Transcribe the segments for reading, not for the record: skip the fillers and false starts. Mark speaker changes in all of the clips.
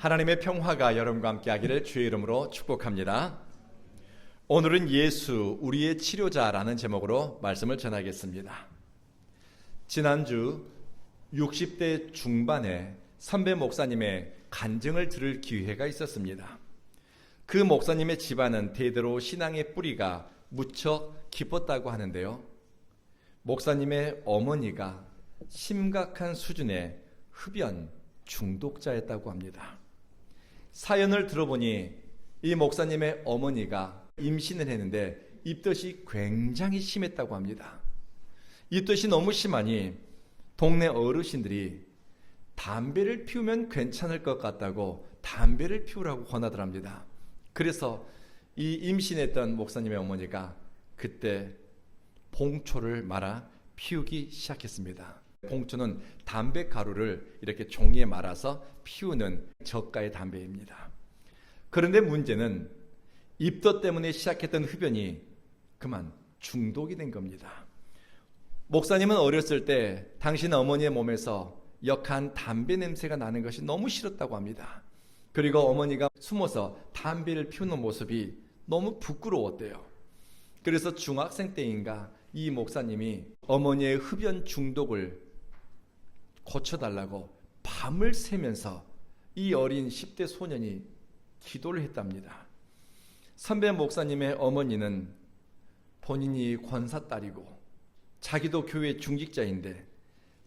Speaker 1: 하나님의 평화가 여러분과 함께 하기를 주의 이름으로 축복합니다. 오늘은 예수 우리의 치료자라는 제목으로 말씀을 전하겠습니다. 지난주 60대 중반에 선배 목사님의 간증을 들을 기회가 있었습니다. 그 목사님의 집안은 대대로 신앙의 뿌리가 무척 깊었다고 하는데요. 목사님의 어머니가 심각한 수준의 흡연 중독자였다고 합니다. 사연을 들어보니 이 목사님의 어머니가 임신을 했는데 입덧이 굉장히 심했다고 합니다. 입덧이 너무 심하니 동네 어르신들이 담배를 피우면 괜찮을 것 같다고 담배를 피우라고 권하더랍니다. 그래서 이 임신했던 목사님의 어머니가 그때 봉초를 말아 피우기 시작했습니다. 봉초는 담배 가루를 이렇게 종이에 말아서 피우는 저가의 담배입니다. 그런데 문제는 입덧 때문에 시작했던 흡연이 그만 중독이 된 겁니다. 목사님은 어렸을 때 당신 어머니의 몸에서 역한 담배 냄새가 나는 것이 너무 싫었다고 합니다. 그리고 어머니가 숨어서 담배를 피우는 모습이 너무 부끄러웠대요. 그래서 중학생 때인가 이 목사님이 어머니의 흡연 중독을 고쳐달라고 밤을 새면서 이 어린 10대 소년이 기도를 했답니다. 선배 목사님의 어머니는 본인이 권사딸이고 자기도 교회 중직자인데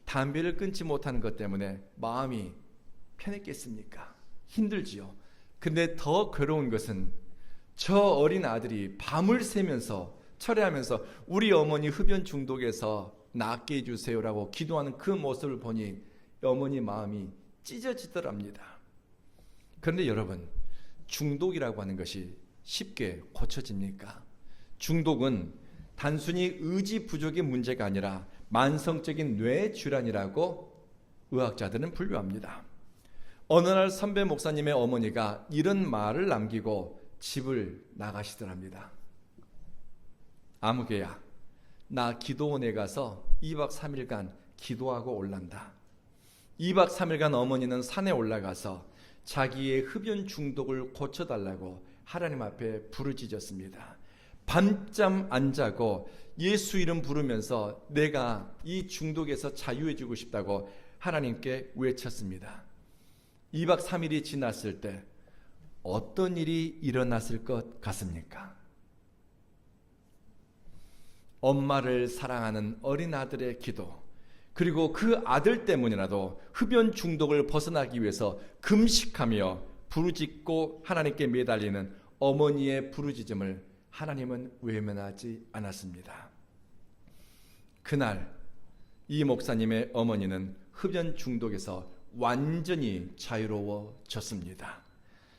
Speaker 1: 담배를 끊지 못하는 것 때문에 마음이 편했겠습니까? 힘들지요. 근데 더 괴로운 것은 저 어린 아들이 밤을 새면서 철회하면서 우리 어머니 흡연 중독에서 낫게 해주세요라고 기도하는 그 모습을 보니 어머니 마음이 찢어지더랍니다. 그런데 여러분, 중독이라고 하는 것이 쉽게 고쳐집니까? 중독은 단순히 의지 부족의 문제가 아니라 만성적인 뇌질환이라고 의학자들은 분류합니다. 어느 날 선배 목사님의 어머니가 이런 말을 남기고 집을 나가시더랍니다. 아무개야, 나 기도원에 가서 2박 3일간 기도하고 올란다. 2박 3일간 어머니는 산에 올라가서 자기의 흡연 중독을 고쳐달라고 하나님 앞에 부르짖었습니다. 밤잠 안 자고 예수 이름 부르면서 내가 이 중독에서 자유해지고 싶다고 하나님께 외쳤습니다. 2박 3일이 지났을 때 어떤 일이 일어났을 것 같습니까? 엄마를 사랑하는 어린 아들의 기도, 그리고 그 아들 때문이라도 흡연 중독을 벗어나기 위해서 금식하며 부르짖고 하나님께 매달리는 어머니의 부르짖음을 하나님은 외면하지 않았습니다. 그날 이 목사님의 어머니는 흡연 중독에서 완전히 자유로워졌습니다.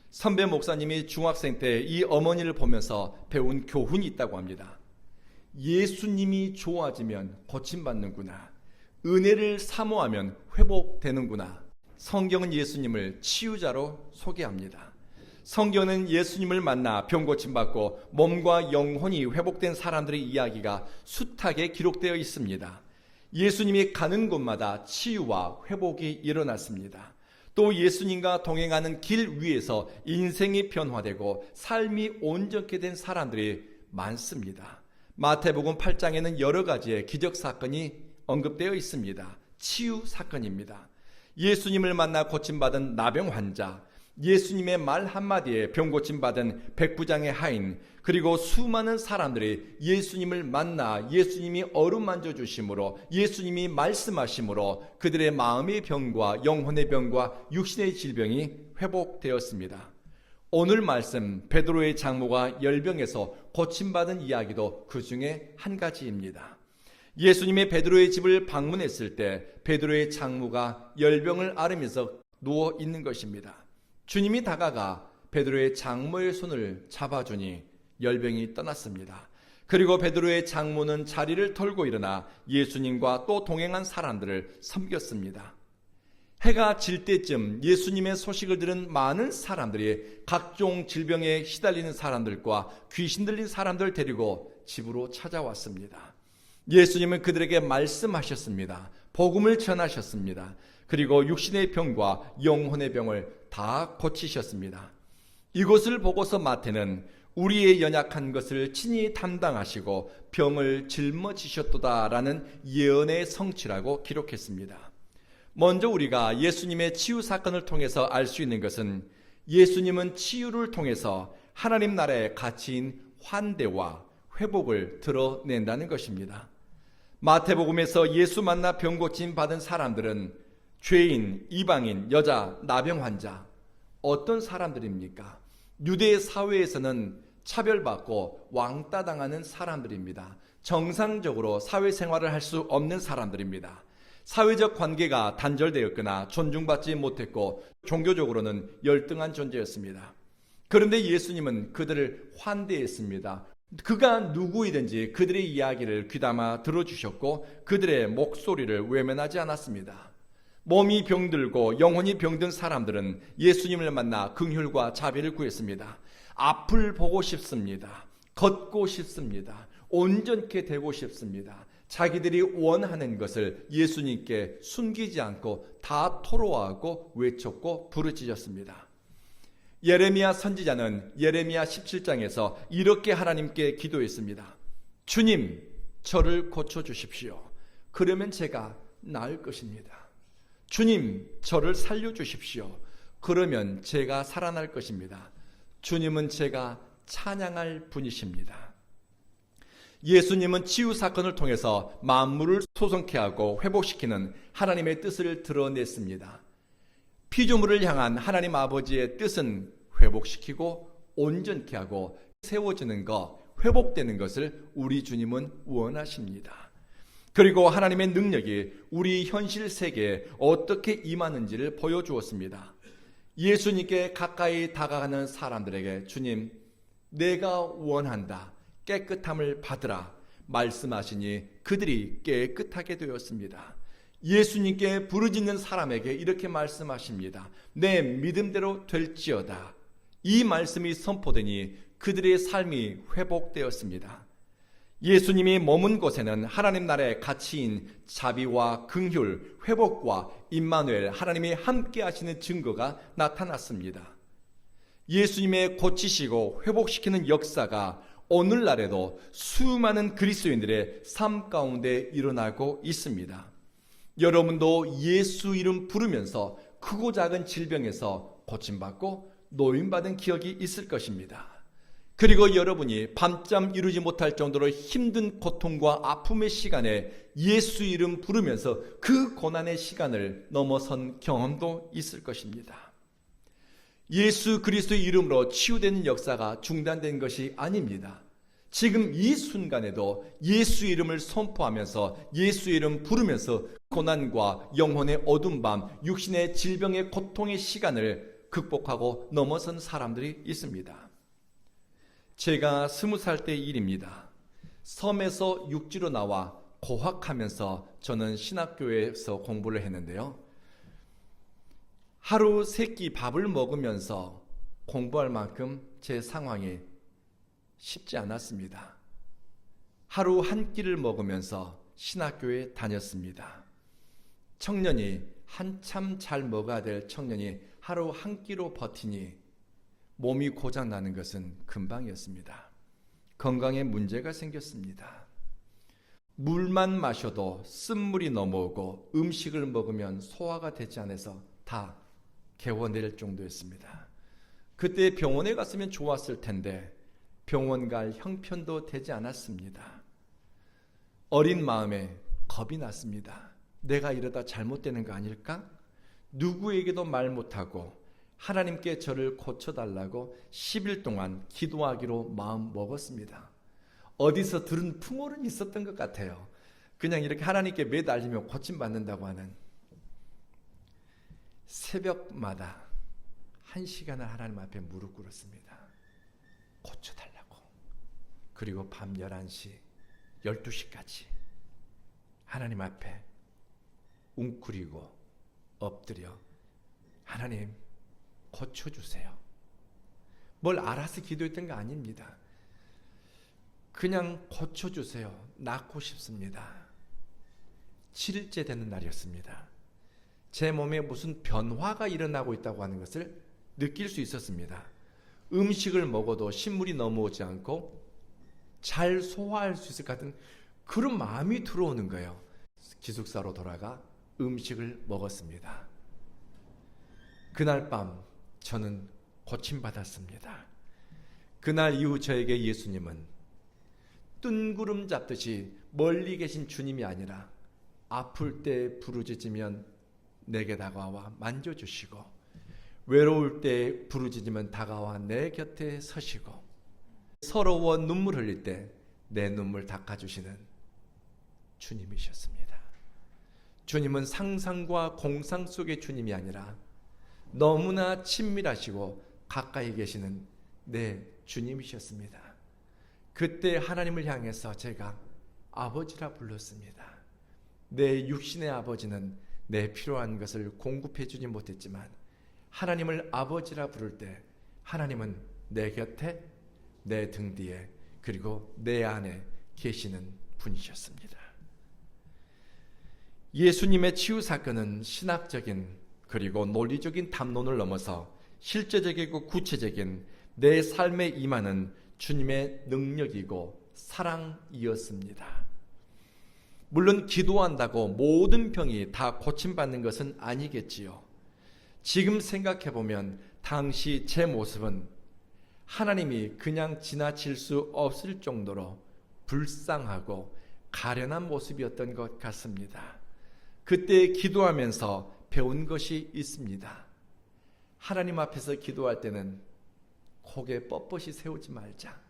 Speaker 1: 선배 목사님이 중학생 때 이 어머니를 보면서 배운 교훈이 있다고 합니다. 예수님이 좋아지면 고침받는구나. 은혜를 사모하면 회복되는구나. 성경은 예수님을 치유자로 소개합니다. 성경은 예수님을 만나 병 고침받고 몸과 영혼이 회복된 사람들의 이야기가 숱하게 기록되어 있습니다. 예수님이 가는 곳마다 치유와 회복이 일어났습니다. 또 예수님과 동행하는 길 위에서 인생이 변화되고 삶이 온전케 된 사람들이 많습니다. 마태복음 8장에는 여러 가지의 기적 사건이 언급되어 있습니다. 치유 사건입니다. 예수님을 만나 고침받은 나병 환자, 예수님의 말 한마디에 병 고침받은 백부장의 하인, 그리고 수많은 사람들이 예수님을 만나 예수님이 어루만져 주심으로, 예수님이 말씀하심으로 그들의 마음의 병과 영혼의 병과 육신의 질병이 회복되었습니다. 오늘 말씀 베드로의 장모가 열병에서 고침받은 이야기도 그 중에 한 가지입니다. 예수님이 베드로의 집을 방문했을 때 베드로의 장모가 열병을 앓으면서 누워 있는 것입니다. 주님이 다가가 베드로의 장모의 손을 잡아주니 열병이 떠났습니다. 그리고 베드로의 장모는 자리를 털고 일어나 예수님과 또 동행한 사람들을 섬겼습니다. 해가 질 때쯤 예수님의 소식을 들은 많은 사람들이 각종 질병에 시달리는 사람들과 귀신 들린 사람들을 데리고 집으로 찾아왔습니다. 예수님은 그들에게 말씀하셨습니다. 복음을 전하셨습니다. 그리고 육신의 병과 영혼의 병을 다 고치셨습니다. 이것을 보고서 마태는 우리의 연약한 것을 친히 담당하시고 병을 짊어지셨도다라는 예언의 성취라고 기록했습니다. 먼저 우리가 예수님의 치유 사건을 통해서 알 수 있는 것은 예수님은 치유를 통해서 하나님 나라의 가치인 환대와 회복을 드러낸다는 것입니다. 마태복음에서 예수 만나 병 고침 받은 사람들은 죄인, 이방인, 여자, 나병 환자, 어떤 사람들입니까? 유대 사회에서는 차별받고 왕따당하는 사람들입니다. 정상적으로 사회생활을 할 수 없는 사람들입니다. 사회적 관계가 단절되었거나 존중받지 못했고 종교적으로는 열등한 존재였습니다. 그런데 예수님은 그들을 환대했습니다. 그가 누구이든지 그들의 이야기를 귀담아 들어주셨고 그들의 목소리를 외면하지 않았습니다. 몸이 병들고 영혼이 병든 사람들은 예수님을 만나 긍휼과 자비를 구했습니다. 앞을 보고 싶습니다. 걷고 싶습니다. 온전케 되고 싶습니다. 자기들이 원하는 것을 예수님께 숨기지 않고 다 토로하고 외쳤고 부르짖었습니다. 예레미야 선지자는 예레미야 17장에서 이렇게 하나님께 기도했습니다. 주님, 저를 고쳐주십시오. 그러면 제가 나을 것입니다. 주님, 저를 살려주십시오. 그러면 제가 살아날 것입니다. 주님은 제가 찬양할 분이십니다. 예수님은 치유 사건을 통해서 만물을 소성케 하고 회복시키는 하나님의 뜻을 드러냈습니다. 피조물을 향한 하나님 아버지의 뜻은 회복시키고 온전케 하고 세워지는 것, 회복되는 것을 우리 주님은 원하십니다. 그리고 하나님의 능력이 우리 현실 세계에 어떻게 임하는지를 보여주었습니다. 예수님께 가까이 다가가는 사람들에게 주님, 내가 원한다. 깨끗함을 받으라 말씀하시니 그들이 깨끗하게 되었습니다. 예수님께 부르짖는 사람에게 이렇게 말씀하십니다. 내 믿음대로 될지어다. 이 말씀이 선포되니 그들의 삶이 회복되었습니다. 예수님이 머문 곳에는 하나님 나라의 가치인 자비와 긍휼, 회복과 임마누엘 하나님이 함께 하시는 증거가 나타났습니다. 예수님의 고치시고 회복시키는 역사가 오늘날에도 수많은 그리스도인들의 삶 가운데 일어나고 있습니다. 여러분도 예수 이름 부르면서 크고 작은 질병에서 고침받고 노임받은 기억이 있을 것입니다. 그리고 여러분이 밤잠 이루지 못할 정도로 힘든 고통과 아픔의 시간에 예수 이름 부르면서 그 고난의 시간을 넘어선 경험도 있을 것입니다. 예수 그리스도의 이름으로 치유되는 역사가 중단된 것이 아닙니다. 지금 이 순간에도 예수 이름을 선포하면서 예수 이름 부르면서 고난과 영혼의 어두운 밤, 육신의 질병의 고통의 시간을 극복하고 넘어선 사람들이 있습니다. 제가 20살 때 일입니다. 섬에서 육지로 나와 고학하면서 저는 신학교에서 공부를 했는데요. 하루 3끼 밥을 먹으면서 공부할 만큼 제 상황이 쉽지 않았습니다. 하루 한 끼를 먹으면서 신학교에 다녔습니다. 청년이 한참 잘 먹어야 될 청년이 하루 한 끼로 버티니 몸이 고장나는 것은 금방이었습니다. 건강에 문제가 생겼습니다. 물만 마셔도 쓴물이 넘어오고 음식을 먹으면 소화가 되지 않아서 다 개원될 정도였습니다. 그때 병원에 갔으면 좋았을 텐데 병원 갈 형편도 되지 않았습니다. 어린 마음에 겁이 났습니다. 내가 이러다 잘못되는 거 아닐까? 누구에게도 말 못하고 하나님께 저를 고쳐달라고 10일 동안 기도하기로 마음 먹었습니다. 어디서 들은 풍월은 있었던 것 같아요. 그냥 이렇게 하나님께 매달리면 고침받는다고 하는. 새벽마다 1시간을 하나님 앞에 무릎 꿇었습니다. 고쳐달라고. 그리고 밤 11시, 12시까지 하나님 앞에 웅크리고 엎드려 하나님 고쳐주세요. 뭘 알아서 기도했던 거 아닙니다. 그냥 고쳐주세요. 낫고 싶습니다. 7일째 되는 날이었습니다. 제 몸에 무슨 변화가 일어나고 있다고 하는 것을 느낄 수 있었습니다. 음식을 먹어도 신물이 넘어오지 않고 잘 소화할 수 있을 것 같은 그런 마음이 들어오는 거예요. 기숙사로 돌아가 음식을 먹었습니다. 그날 밤 저는 고침받았습니다. 그날 이후 저에게 예수님은 뜬구름 잡듯이 멀리 계신 주님이 아니라 아플 때 부르짖으면 내게 다가와 만져주시고, 외로울 때 부르짖으면 다가와 내 곁에 서시고, 서러워 눈물 흘릴 때 내 눈물 닦아주시는 주님이셨습니다. 주님은 상상과 공상 속의 주님이 아니라 너무나 친밀하시고 가까이 계시는 내 주님이셨습니다. 그때 하나님을 향해서 제가 아버지라 불렀습니다. 내 육신의 아버지는 내 필요한 것을 공급해 주지 못했지만 하나님을 아버지라 부를 때 하나님은 내 곁에, 내 등 뒤에, 그리고 내 안에 계시는 분이셨습니다. 예수님의 치유 사건은 신학적인 그리고 논리적인 담론을 넘어서 실제적이고 구체적인 내 삶에 임하는 주님의 능력이고 사랑이었습니다. 물론 기도한다고 모든 병이 다 고침받는 것은 아니겠지요. 지금 생각해보면 당시 제 모습은 하나님이 그냥 지나칠 수 없을 정도로 불쌍하고 가련한 모습이었던 것 같습니다. 그때 기도하면서 배운 것이 있습니다. 하나님 앞에서 기도할 때는 고개 뻣뻣이 세우지 말자.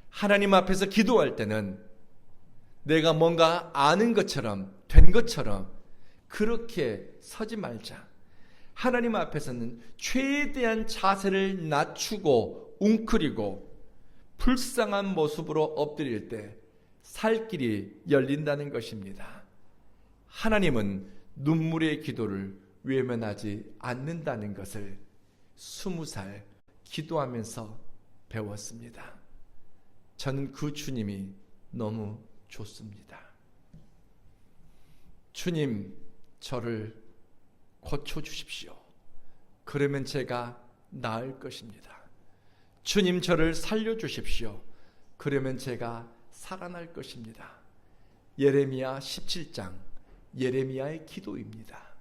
Speaker 1: 하나님 앞에서 기도할 때는 내가 뭔가 아는 것처럼, 된 것처럼 그렇게 서지 말자. 하나님 앞에서는 최대한 자세를 낮추고 웅크리고 불쌍한 모습으로 엎드릴 때 살 길이 열린다는 것입니다. 하나님은 눈물의 기도를 외면하지 않는다는 것을 20살 기도하면서 배웠습니다. 저는 그 주님이 너무 좋습니다. 주님, 저를 고쳐주십시오. 그러면 제가 나을 것입니다. 주님, 저를 살려주십시오. 그러면 제가 살아날 것입니다. 예레미야 17장, 예레미야의 기도입니다.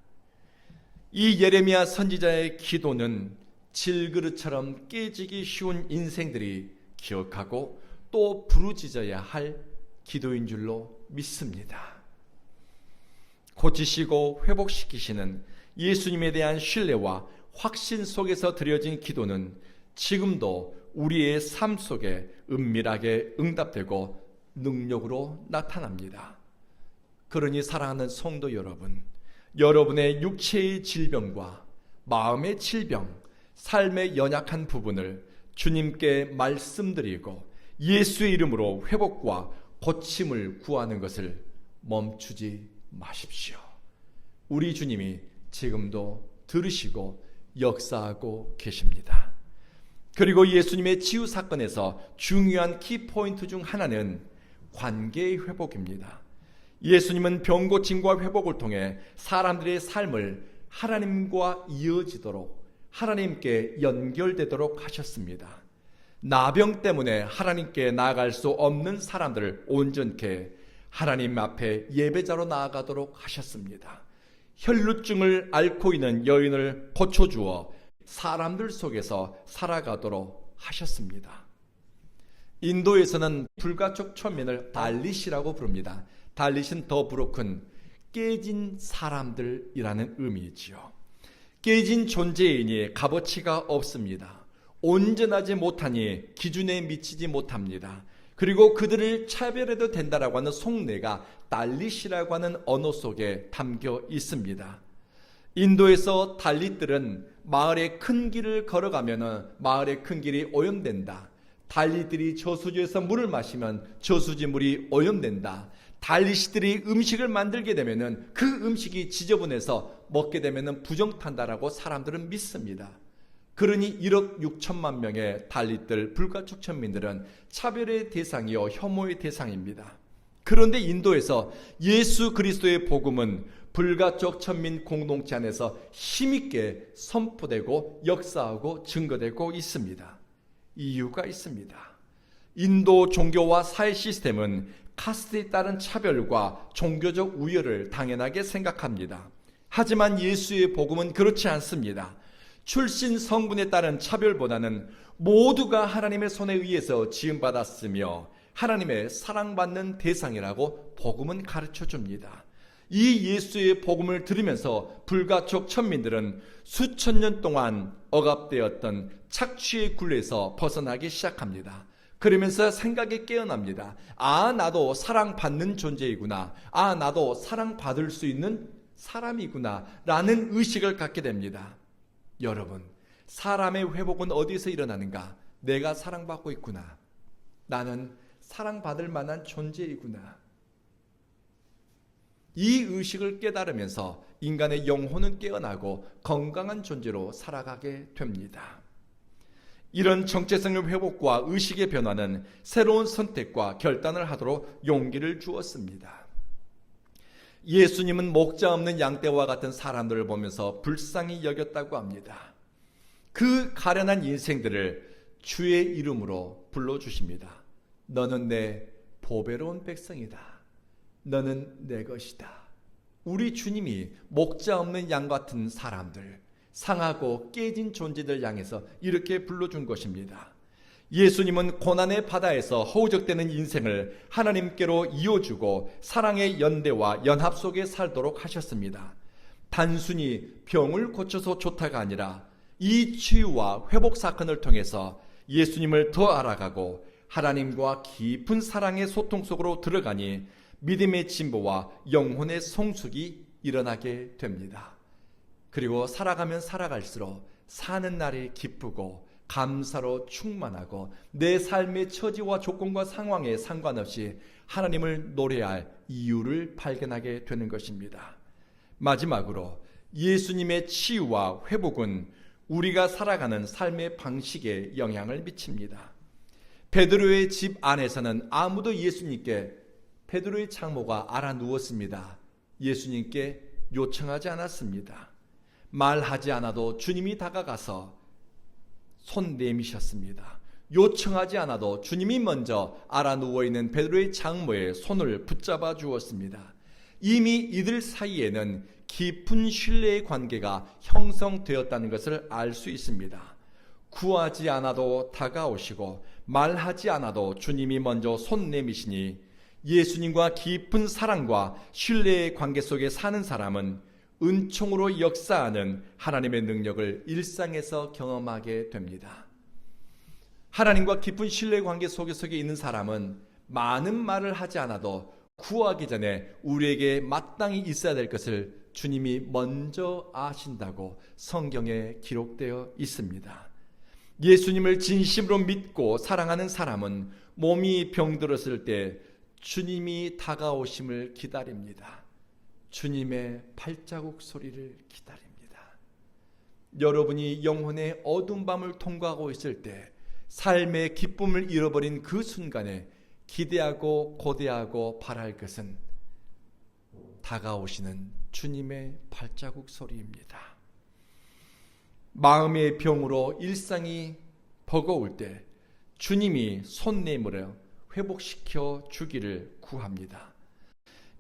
Speaker 1: 이 예레미야 선지자의 기도는 질그릇처럼 깨지기 쉬운 인생들이 기억하고 또 부르짖어야 할 기도인 줄로 믿습니다. 고치시고 회복시키시는 예수님에 대한 신뢰와 확신 속에서 드려진 기도는 지금도 우리의 삶 속에 은밀하게 응답되고 능력으로 나타납니다. 그러니 사랑하는 성도 여러분, 여러분의 육체의 질병과 마음의 질병, 삶의 연약한 부분을 주님께 말씀드리고 예수의 이름으로 회복과 고침을 구하는 것을 멈추지 마십시오. 우리 주님이 지금도 들으시고 역사하고 계십니다. 그리고 예수님의 치유 사건에서 중요한 키포인트 중 하나는 관계의 회복입니다. 예수님은 병고침과 회복을 통해 사람들의 삶을 하나님과 이어지도록, 하나님께 연결되도록 하셨습니다. 나병 때문에 하나님께 나아갈 수 없는 사람들을 온전케 하나님 앞에 예배자로 나아가도록 하셨습니다. 혈루증을 앓고 있는 여인을 고쳐주어 사람들 속에서 살아가도록 하셨습니다. 인도에서는 불가촉 천민을 달릿이라고 부릅니다. 달릿은 더 브로큰, 깨진 사람들이라는 의미이지요. 깨진 존재이니 값어치가 없습니다. 온전하지 못하니 기준에 미치지 못합니다. 그리고 그들을 차별해도 된다라고 하는 속내가 달릿이라고 하는 언어 속에 담겨 있습니다. 인도에서 달릿들은 마을의 큰 길을 걸어가면 마을의 큰 길이 오염된다. 달릿들이 저수지에서 물을 마시면 저수지 물이 오염된다. 달릿들이 음식을 만들게 되면 그 음식이 지저분해서 먹게 되면 부정탄다라고 사람들은 믿습니다. 그러니 1억 6천만 명의 달릿들, 불가촉 천민들은 차별의 대상이요 혐오의 대상입니다. 그런데 인도에서 예수 그리스도의 복음은 불가촉 천민 공동체 안에서 힘있게 선포되고 역사하고 증거되고 있습니다. 이유가 있습니다. 인도 종교와 사회 시스템은 카스트에 따른 차별과 종교적 우열을 당연하게 생각합니다. 하지만 예수의 복음은 그렇지 않습니다. 출신 성분에 따른 차별보다는 모두가 하나님의 손에 의해서 지음받았으며 하나님의 사랑받는 대상이라고 복음은 가르쳐 줍니다. 이 예수의 복음을 들으면서 불가촉 천민들은 수천 년 동안 억압되었던 착취의 굴레에서 벗어나기 시작합니다. 그러면서 생각이 깨어납니다. 아, 나도 사랑받는 존재이구나. 아, 나도 사랑받을 수 있는 사람이구나 라는 의식을 갖게 됩니다. 여러분, 사람의 회복은 어디서 일어나는가? 내가 사랑받고 있구나. 나는 사랑받을 만한 존재이구나. 이 의식을 깨달으면서 인간의 영혼은 깨어나고 건강한 존재로 살아가게 됩니다. 이런 정체성의 회복과 의식의 변화는 새로운 선택과 결단을 하도록 용기를 주었습니다. 예수님은 목자 없는 양떼와 같은 사람들을 보면서 불쌍히 여겼다고 합니다. 그 가련한 인생들을 주의 이름으로 불러주십니다. 너는 내 보배로운 백성이다. 너는 내 것이다. 우리 주님이 목자 없는 양 같은 사람들, 상하고 깨진 존재들 향해서 이렇게 불러준 것입니다. 예수님은 고난의 바다에서 허우적대는 인생을 하나님께로 이어주고 사랑의 연대와 연합 속에 살도록 하셨습니다. 단순히 병을 고쳐서 좋다가 아니라 이 치유와 회복 사건을 통해서 예수님을 더 알아가고 하나님과 깊은 사랑의 소통 속으로 들어가니 믿음의 진보와 영혼의 성숙이 일어나게 됩니다. 그리고 살아가면 살아갈수록 사는 날이 기쁘고 감사로 충만하고 내 삶의 처지와 조건과 상황에 상관없이 하나님을 노래할 이유를 발견하게 되는 것입니다. 마지막으로 예수님의 치유와 회복은 우리가 살아가는 삶의 방식에 영향을 미칩니다. 베드로의 집 안에서는 아무도 예수님께 베드로의 장모가 알아 누웠습니다. 예수님께 요청하지 않았습니다. 말하지 않아도 주님이 다가가서 손 내미셨습니다. 요청하지 않아도 주님이 먼저 알아 누워있는 베드로의 장모의 손을 붙잡아 주었습니다. 이미 이들 사이에는 깊은 신뢰의 관계가 형성되었다는 것을 알 수 있습니다. 구하지 않아도 다가오시고 말하지 않아도 주님이 먼저 손 내미시니 예수님과 깊은 사랑과 신뢰의 관계 속에 사는 사람은 은총으로 역사하는 하나님의 능력을 일상에서 경험하게 됩니다. 하나님과 깊은 신뢰의 관계 속에 있는 사람은 많은 말을 하지 않아도 구하기 전에 우리에게 마땅히 있어야 될 것을 주님이 먼저 아신다고 성경에 기록되어 있습니다. 예수님을 진심으로 믿고 사랑하는 사람은 몸이 병들었을 때 주님이 다가오심을 기다립니다. 주님의 발자국 소리를 기다립니다. 여러분이 영혼의 어두운 밤을 통과하고 있을 때 삶의 기쁨을 잃어버린 그 순간에 기대하고 고대하고 바랄 것은 다가오시는 주님의 발자국 소리입니다. 마음의 병으로 일상이 버거울 때 주님이 손 내밀어 회복시켜 주기를 구합니다.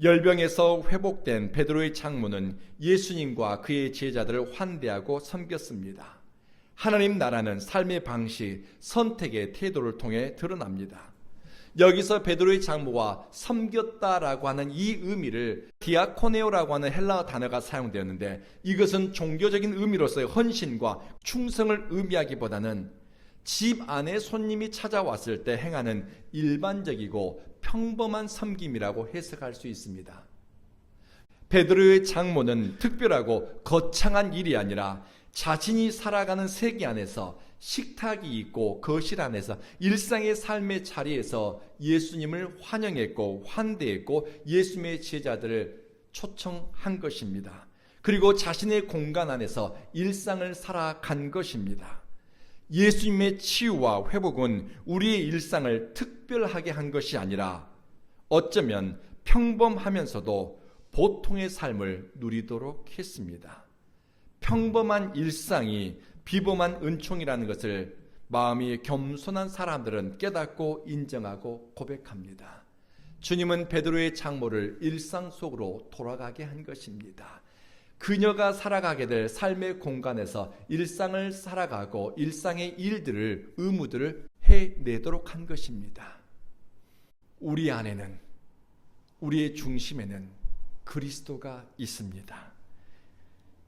Speaker 1: 열병에서 회복된 베드로의 장모는 예수님과 그의 제자들을 환대하고 섬겼습니다. 하나님 나라는 삶의 방식, 선택의 태도를 통해 드러납니다. 여기서 베드로의 장모가 섬겼다라고 하는 이 의미를 디아코네오라고 하는 헬라어 단어가 사용되었는데 이것은 종교적인 의미로서의 헌신과 충성을 의미하기보다는 집 안에 손님이 찾아왔을 때 행하는 일반적이고 평범한 섬김이라고 해석할 수 있습니다. 베드로의 장모는 특별하고 거창한 일이 아니라 자신이 살아가는 세계 안에서 식탁이 있고 거실 안에서 일상의 삶의 자리에서 예수님을 환영했고 환대했고 예수님의 제자들을 초청한 것입니다. 그리고 자신의 공간 안에서 일상을 살아간 것입니다. 예수님의 치유와 회복은 우리의 일상을 특별하게 한 것이 아니라 어쩌면 평범하면서도 보통의 삶을 누리도록 했습니다. 평범한 일상이 비범한 은총이라는 것을 마음이 겸손한 사람들은 깨닫고 인정하고 고백합니다. 주님은 베드로의 장모를 일상 속으로 돌아가게 한 것입니다. 그녀가 살아가게 될 삶의 공간에서 일상을 살아가고 일상의 일들을, 의무들을 해내도록 한 것입니다. 우리 안에는, 우리의 중심에는 그리스도가 있습니다.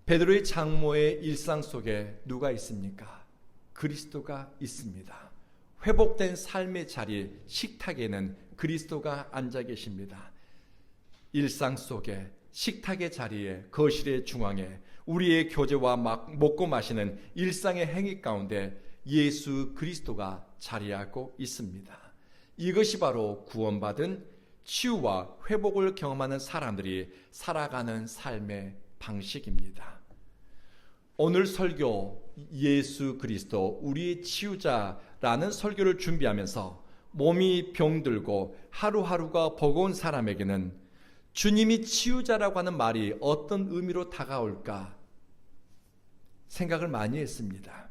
Speaker 1: 베드로의 장모의 일상 속에 누가 있습니까? 그리스도가 있습니다. 회복된 삶의 자리, 식탁에는 그리스도가 앉아 계십니다. 일상 속에, 식탁의 자리에, 거실의 중앙에, 우리의 교제와 먹고 마시는 일상의 행위 가운데 예수 그리스도가 자리하고 있습니다. 이것이 바로 구원받은 치유와 회복을 경험하는 사람들이 살아가는 삶의 방식입니다. 오늘 설교 예수 그리스도 우리의 치유자라는 설교를 준비하면서 몸이 병들고 하루하루가 버거운 사람에게는 주님이 치유자라고 하는 말이 어떤 의미로 다가올까 생각을 많이 했습니다.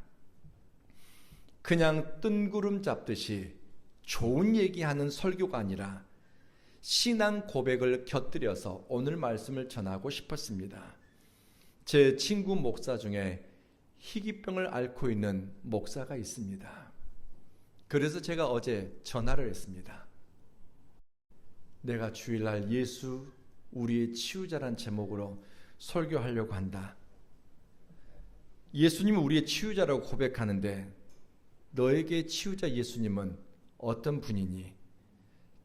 Speaker 1: 그냥 뜬구름 잡듯이 좋은 얘기하는 설교가 아니라 신앙 고백을 곁들여서 오늘 말씀을 전하고 싶었습니다. 제 친구 목사 중에 희귀병을 앓고 있는 목사가 있습니다. 그래서 제가 어제 전화를 했습니다. 내가 주일날 예수 우리의 치유자란 제목으로 설교하려고 한다. 예수님은 우리의 치유자라고 고백하는데 너에게 치유자 예수님은 어떤 분이니?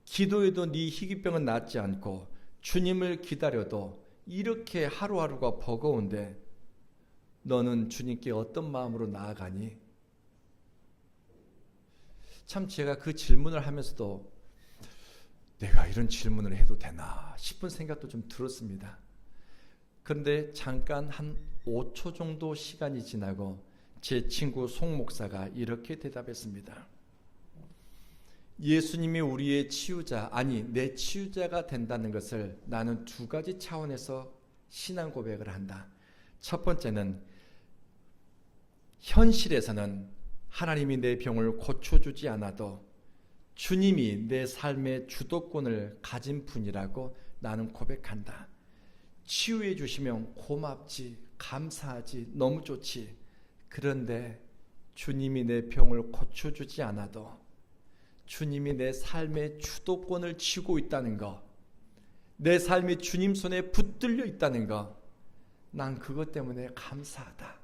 Speaker 1: 기도해도 네 희귀병은 낫지 않고 주님을 기다려도 이렇게 하루하루가 버거운데 너는 주님께 어떤 마음으로 나아가니? 참 제가 그 질문을 하면서도 내가 이런 질문을 해도 되나 싶은 생각도 좀 들었습니다. 그런데 잠깐 한 5초 정도 시간이 지나고 제 친구 송 목사가 이렇게 대답했습니다. 예수님이 우리의 치유자, 아니 내 치유자가 된다는 것을 나는 두 가지 차원에서 신앙 고백을 한다. 첫 번째는 현실에서는 하나님이 내 병을 고쳐주지 않아도 주님이 내 삶의 주도권을 가진 분이라고 나는 고백한다. 치유해 주시면 고맙지, 감사하지, 너무 좋지. 그런데 주님이 내 병을 고쳐주지 않아도 주님이 내 삶의 주도권을 쥐고 있다는 것, 내 삶이 주님 손에 붙들려 있다는 것, 난 그것 때문에 감사하다.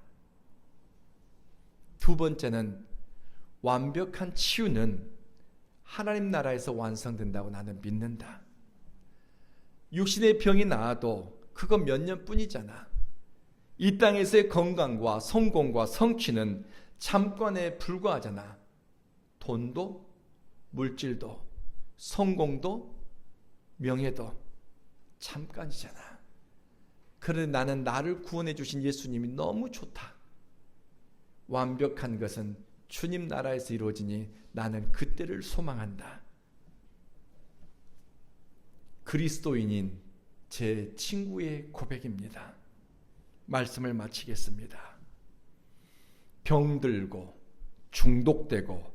Speaker 1: 두 번째는 완벽한 치유는 하나님 나라에서 완성된다고 나는 믿는다. 육신의 병이 나아도 그거 몇 년뿐이잖아. 이 땅에서의 건강과 성공과 성취는 잠깐에 불과하잖아. 돈도 물질도 성공도 명예도 잠깐이잖아. 그런데 나는 나를 구원해 주신 예수님이 너무 좋다. 완벽한 것은 주님 나라에서 이루어지니 나는 그때를 소망한다. 그리스도인인 제 친구의 고백입니다. 말씀을 마치겠습니다. 병들고 중독되고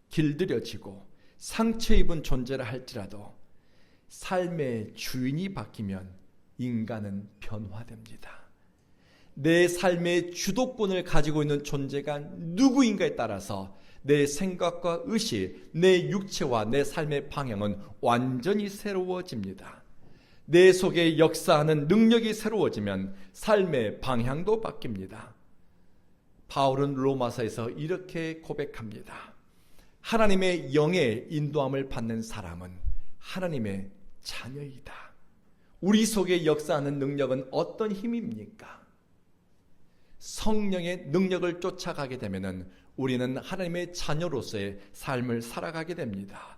Speaker 1: 길들여지고 상처 입은 존재라 할지라도 삶의 주인이 바뀌면 인간은 변화됩니다. 내 삶의 주도권을 가지고 있는 존재가 누구인가에 따라서 내 생각과 의식, 내 육체와 내 삶의 방향은 완전히 새로워집니다. 내 속에 역사하는 능력이 새로워지면 삶의 방향도 바뀝니다. 바울은 로마서에서 이렇게 고백합니다. 하나님의 영의 인도함을 받는 사람은 하나님의 자녀이다. 우리 속에 역사하는 능력은 어떤 힘입니까? 성령의 능력을 쫓아가게 되면 우리는 하나님의 자녀로서의 삶을 살아가게 됩니다.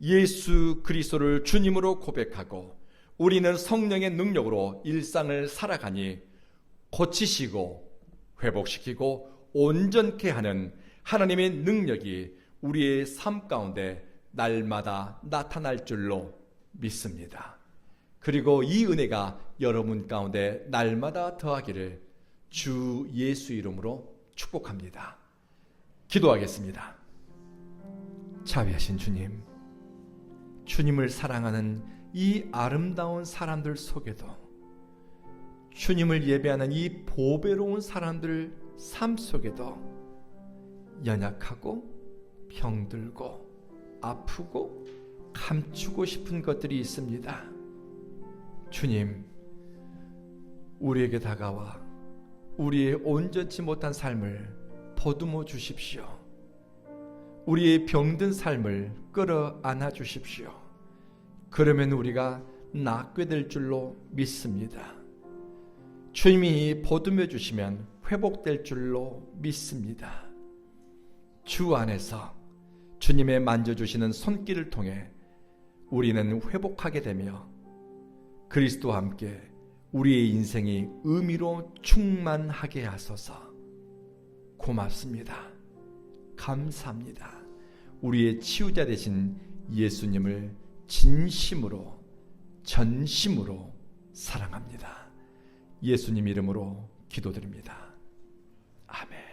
Speaker 1: 예수 그리스도를 주님으로 고백하고 우리는 성령의 능력으로 일상을 살아가니 고치시고 회복시키고 온전케 하는 하나님의 능력이 우리의 삶 가운데 날마다 나타날 줄로 믿습니다. 그리고 이 은혜가 여러분 가운데 날마다 더하기를 주 예수 이름으로 축복합니다. 기도하겠습니다. 자비하신 주님, 주님을 사랑하는 이 아름다운 사람들 속에도 주님을 예배하는 이 보배로운 사람들 삶 속에도 연약하고 병들고 아프고 감추고 싶은 것들이 있습니다. 주님, 우리에게 다가와 우리의 온전치 못한 삶을 보듬어 주십시오. 우리의 병든 삶을 끌어안아 주십시오. 그러면 우리가 낫게 될 줄로 믿습니다. 주님이 보듬어 주시면 회복될 줄로 믿습니다. 주 안에서 주님의 만져주시는 손길을 통해 우리는 회복하게 되며 그리스도와 함께 우리의 인생이 의미로 충만하게 하소서. 고맙습니다. 감사합니다. 우리의 치유자 되신 예수님을 진심으로 전심으로 사랑합니다. 예수님 이름으로 기도드립니다. 아멘.